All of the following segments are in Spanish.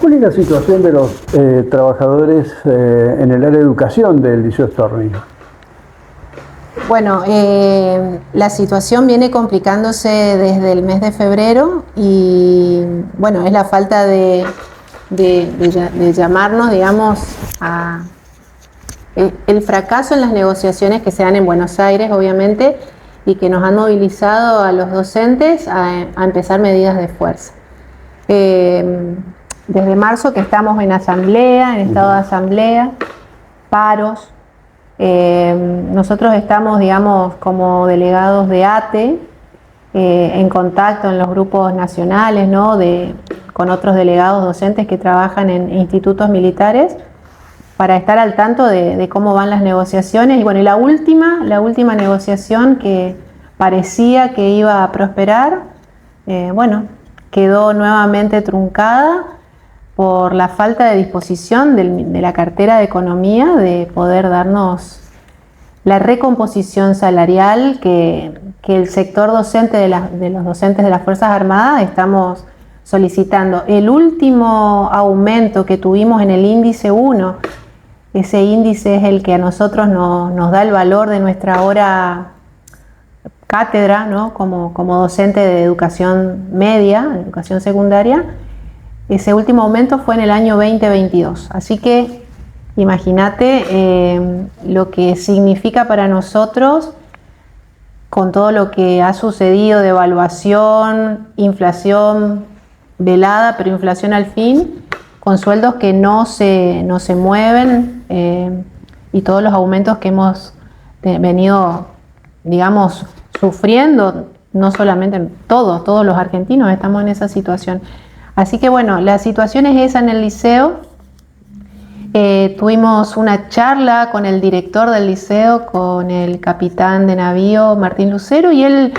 ¿Cuál es la situación de los trabajadores en el área de educación del Liceo Storni? Bueno, la situación viene complicándose desde el mes de febrero y bueno, es la falta de llamarnos, digamos, a el fracaso en las negociaciones que se dan en Buenos Aires, obviamente, y que nos han movilizado a los docentes a empezar medidas de fuerza. Desde marzo que estamos en asamblea, en estado de asamblea, paros. Nosotros estamos, digamos, como delegados de ATE, en contacto en los grupos nacionales, ¿no? Con otros delegados docentes que trabajan en institutos militares para estar al tanto de cómo van las negociaciones. Y bueno, y la última negociación que parecía que iba a prosperar, bueno, quedó nuevamente truncada por la falta de disposición de la cartera de Economía de poder darnos la recomposición salarial que el sector docente de los docentes de las Fuerzas Armadas estamos solicitando. El último aumento que tuvimos en el índice 1, ese índice es el que a nosotros nos da el valor de nuestra hora cátedra, ¿no? como docente de educación media, educación secundaria. Ese último aumento fue en el año 2022. Así que imagínate lo que significa para nosotros con todo lo que ha sucedido, devaluación, inflación velada, pero inflación al fin, con sueldos que no se mueven y todos los aumentos que hemos venido, digamos, sufriendo, no solamente todos los argentinos estamos en esa situación. Así que bueno, la situación es esa en el liceo. Tuvimos una charla con el director del liceo, con el capitán de navío Martín Lucero, y él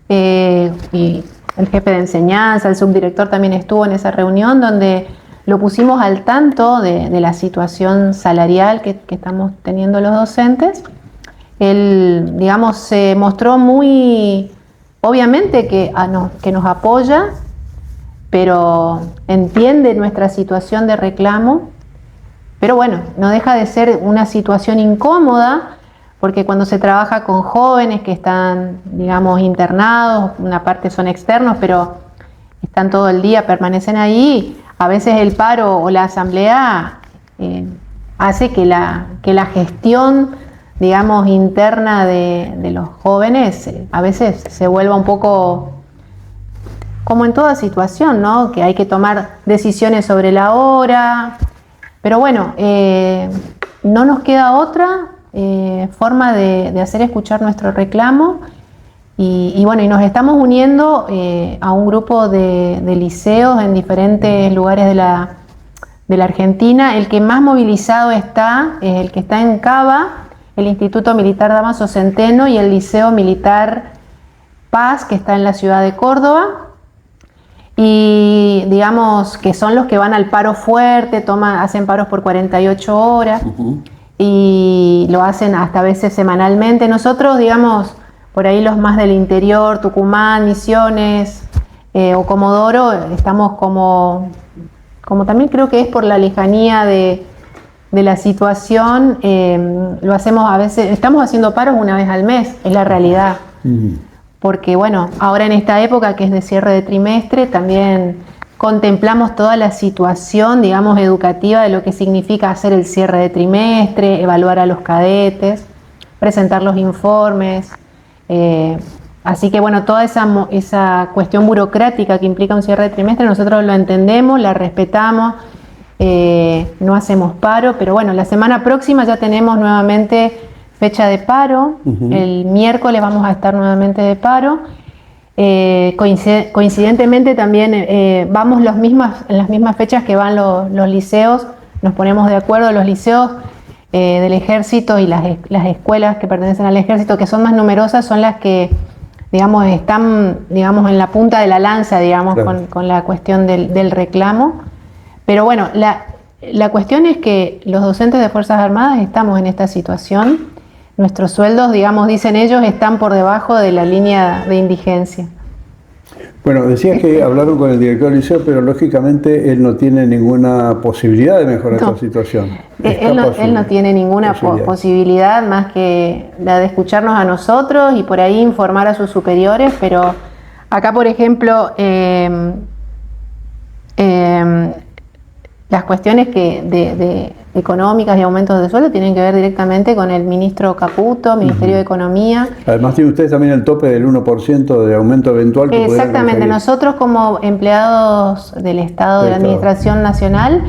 y el jefe de enseñanza, el subdirector también estuvo en esa reunión donde lo pusimos al tanto de la situación salarial que estamos teniendo los docentes. Él, digamos, se mostró muy, obviamente que nos apoya, pero entiende nuestra situación de reclamo. Pero bueno, no deja de ser una situación incómoda, porque cuando se trabaja con jóvenes que están, digamos, internados, una parte son externos, pero están todo el día, permanecen ahí, a veces el paro o la asamblea hace que la gestión, digamos, interna de los jóvenes a veces se vuelva un poco como en toda situación, ¿no? Que hay que tomar decisiones sobre la hora. Pero bueno, no nos queda otra forma de hacer escuchar nuestro reclamo y bueno, y nos estamos uniendo a un grupo de liceos en diferentes lugares de la Argentina. El que más movilizado está es el que está en Cava, el Instituto Militar Dámaso Centeno y el Liceo Militar Paz, que está en la ciudad de Córdoba. Y digamos que son los que van al paro fuerte, hacen paros por 48 horas y lo hacen hasta a veces semanalmente. Nosotros, digamos, por ahí los más del interior, Tucumán, Misiones o Comodoro, estamos como también creo que es por la lejanía de la situación, lo hacemos a veces, estamos haciendo paros una vez al mes, es la realidad. Porque bueno, ahora en esta época que es de cierre de trimestre, también contemplamos toda la situación, digamos, educativa de lo que significa hacer el cierre de trimestre, evaluar a los cadetes, presentar los informes. Así que bueno, toda esa cuestión burocrática que implica un cierre de trimestre, nosotros lo entendemos, la respetamos, no hacemos paro, pero bueno, la semana próxima ya tenemos nuevamente fecha de paro. El miércoles vamos a estar nuevamente de paro. Coincidentemente también vamos en las mismas fechas que van los liceos, nos ponemos de acuerdo los liceos del ejército y las escuelas que pertenecen al ejército, que son más numerosas, son las que, digamos, están, digamos, en la punta de la lanza, digamos, claro, con la cuestión del reclamo. Pero bueno, la cuestión es que los docentes de Fuerzas Armadas estamos en esta situación. Nuestros sueldos, digamos, dicen ellos, están por debajo de la línea de indigencia. Bueno, decías que hablaron con el director del liceo, pero lógicamente él no tiene ninguna posibilidad de mejorar esta situación. Él no tiene ninguna posibilidad más que la de escucharnos a nosotros y por ahí informar a sus superiores, pero acá, por ejemplo, las cuestiones de económicas y aumentos de sueldo tienen que ver directamente con el ministro Caputo, Ministerio de Economía. Además tiene ustedes también el tope del 1% de aumento eventual que exactamente, nosotros como empleados del Estado de la Administración Nacional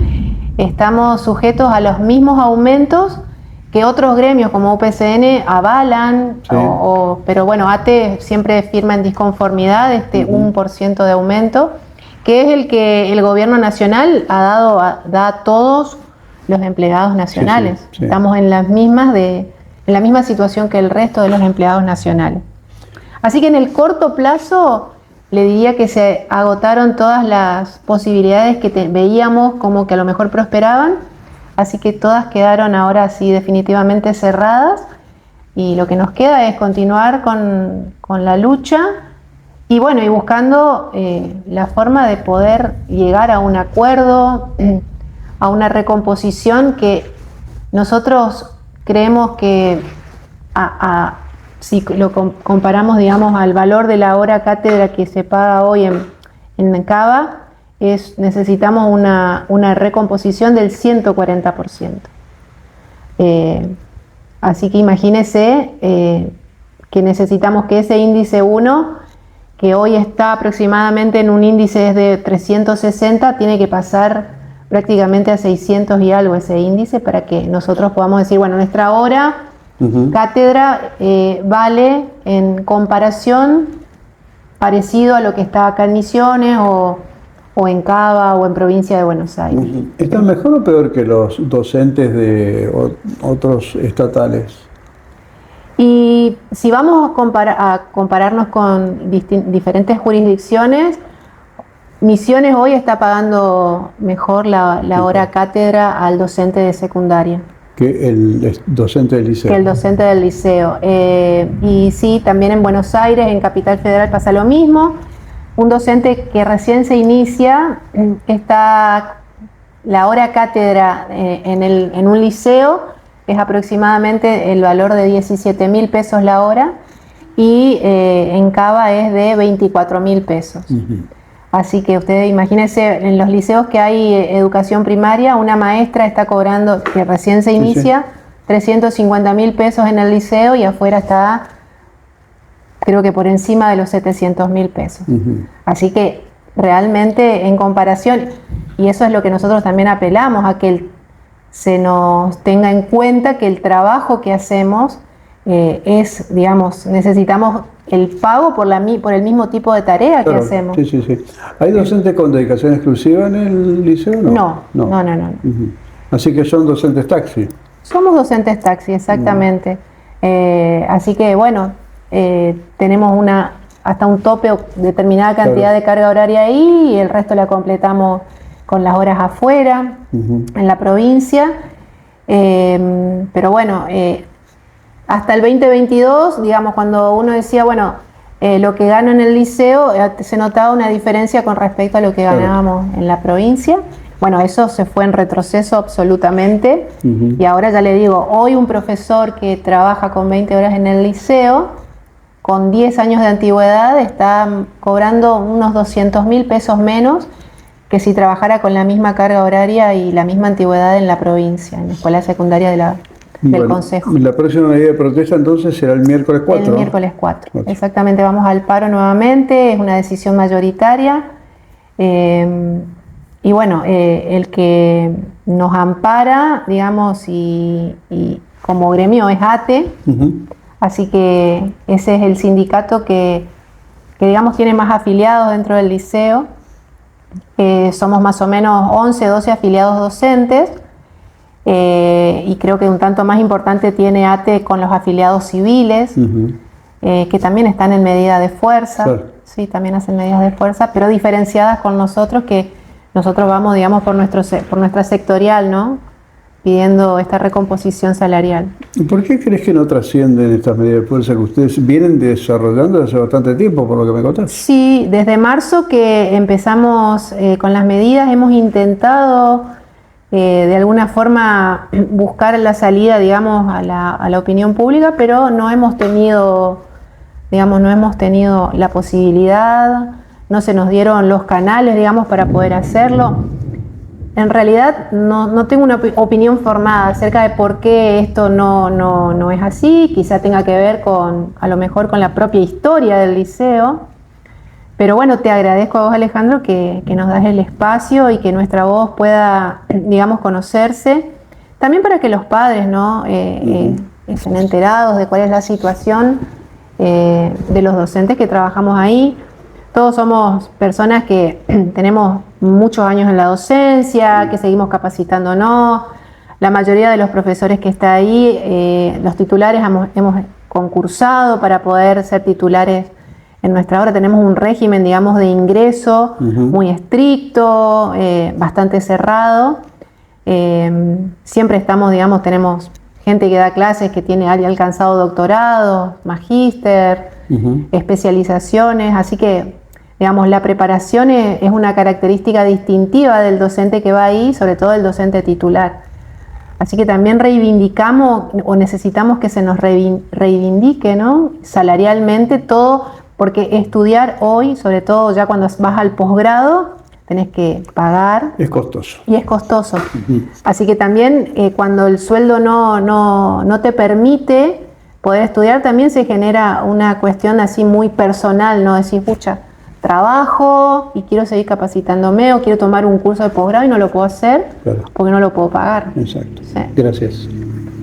estamos sujetos a los mismos aumentos que otros gremios como UPCN avalan, sí. Pero bueno, ATE siempre firma en disconformidad 1% de aumento, que es el que el gobierno nacional da a todos los empleados nacionales. Sí, sí, sí. Estamos en la misma situación que el resto de los empleados nacionales. Así que en el corto plazo le diría que se agotaron todas las posibilidades que veíamos como que a lo mejor prosperaban, así que todas quedaron ahora sí definitivamente cerradas y lo que nos queda es continuar con la lucha y bueno, y buscando la forma de poder llegar a un acuerdo, a una recomposición que nosotros creemos que si lo comparamos, digamos, al valor de la hora cátedra que se paga hoy en Cava, necesitamos una recomposición del 140%. Así que imagínese que necesitamos que ese índice 1, que hoy está aproximadamente en un índice de 360, tiene que pasar prácticamente a 600 y algo ese índice para que nosotros podamos decir, bueno, nuestra hora cátedra vale en comparación parecido a lo que está acá en Misiones o en Cava o en provincia de Buenos Aires. ¿Están mejor o peor que los docentes de otros estatales? Y si vamos a compararnos con diferentes jurisdicciones, Misiones hoy está pagando mejor la hora cátedra al docente de secundaria. Que el docente del liceo. Que el docente del liceo. Y sí, también en Buenos Aires, en Capital Federal pasa lo mismo. Un docente que recién se inicia, la hora cátedra en un liceo es aproximadamente el valor de 17.000 pesos la hora y en Cava es de 24.000 pesos. Así que ustedes imagínense, en los liceos que hay educación primaria, una maestra está cobrando, que recién se inicia, 350.000 pesos en el liceo y afuera está, creo que por encima de los 700.000 pesos. Así que realmente en comparación, y eso es lo que nosotros también apelamos, a que se nos tenga en cuenta que el trabajo que hacemos es, digamos, necesitamos el pago por el mismo tipo de tarea que hacemos. Sí, sí, sí. ¿Hay docentes con dedicación exclusiva en el liceo? No. Así que son docentes taxi. Somos docentes taxi, exactamente. Así que bueno, tenemos hasta un tope o determinada cantidad de carga horaria ahí y el resto la completamos con las horas afuera, en la provincia. Pero bueno, hasta el 2022, digamos, cuando uno decía, bueno, lo que gano en el liceo, se notaba una diferencia con respecto a lo que ganábamos en la provincia. Bueno, eso se fue en retroceso absolutamente. Y ahora ya le digo, hoy un profesor que trabaja con 20 horas en el liceo, con 10 años de antigüedad, está cobrando unos 200.000 pesos menos que si trabajara con la misma carga horaria y la misma antigüedad en la provincia, en la escuela secundaria del Consejo. La próxima medida de protesta entonces será el miércoles 4. El miércoles 4. Exactamente, vamos al paro nuevamente, es una decisión mayoritaria. Y bueno, el que nos ampara, digamos, y como gremio es ATE, así que ese es el sindicato que digamos tiene más afiliados dentro del liceo. Somos más o menos 11, 12 afiliados docentes. Y creo que un tanto más importante tiene ATE con los afiliados civiles, que también están en medida de fuerza, sí, también hacen medidas de fuerza, pero diferenciadas con nosotros, que nosotros vamos, digamos, por nuestra sectorial, ¿no? pidiendo esta recomposición salarial. ¿Y por qué crees que no trascienden estas medidas de fuerza que ustedes vienen desarrollando desde hace bastante tiempo, por lo que me contás? Sí, desde marzo que empezamos con las medidas, hemos intentado de alguna forma buscar la salida, digamos, a la opinión pública, pero no hemos tenido, digamos, no hemos tenido la posibilidad, no se nos dieron los canales, digamos, para poder hacerlo. En realidad no tengo una opinión formada acerca de por qué esto no es así. Quizá tenga que ver a lo mejor con la propia historia del liceo. Pero bueno, te agradezco a vos, Alejandro, que nos das el espacio y que nuestra voz pueda, digamos, conocerse. También para que los padres, ¿no? Estén enterados de cuál es la situación de los docentes que trabajamos ahí. Todos somos personas que tenemos muchos años en la docencia, que seguimos capacitándonos. La mayoría de los profesores que está ahí, los titulares, hemos concursado para poder ser titulares en nuestra obra. Tenemos un régimen, digamos, de ingreso muy estricto, bastante cerrado. Siempre estamos, digamos, tenemos gente que da clases que ha alcanzado doctorados, magíster, especializaciones, así que digamos, la preparación es una característica distintiva del docente que va ahí, sobre todo el docente titular. Así que también reivindicamos o necesitamos que se nos reivindique, ¿no? Salarialmente todo, porque estudiar hoy, sobre todo ya cuando vas al posgrado, tenés que pagar. Es costoso. Y es costoso. Así que también cuando el sueldo no te permite poder estudiar, también se genera una cuestión así muy personal, ¿no? Decir, pucha, trabajo y quiero seguir capacitándome o quiero tomar un curso de posgrado y no lo puedo hacer porque no lo puedo pagar. Exacto. Sí. Gracias.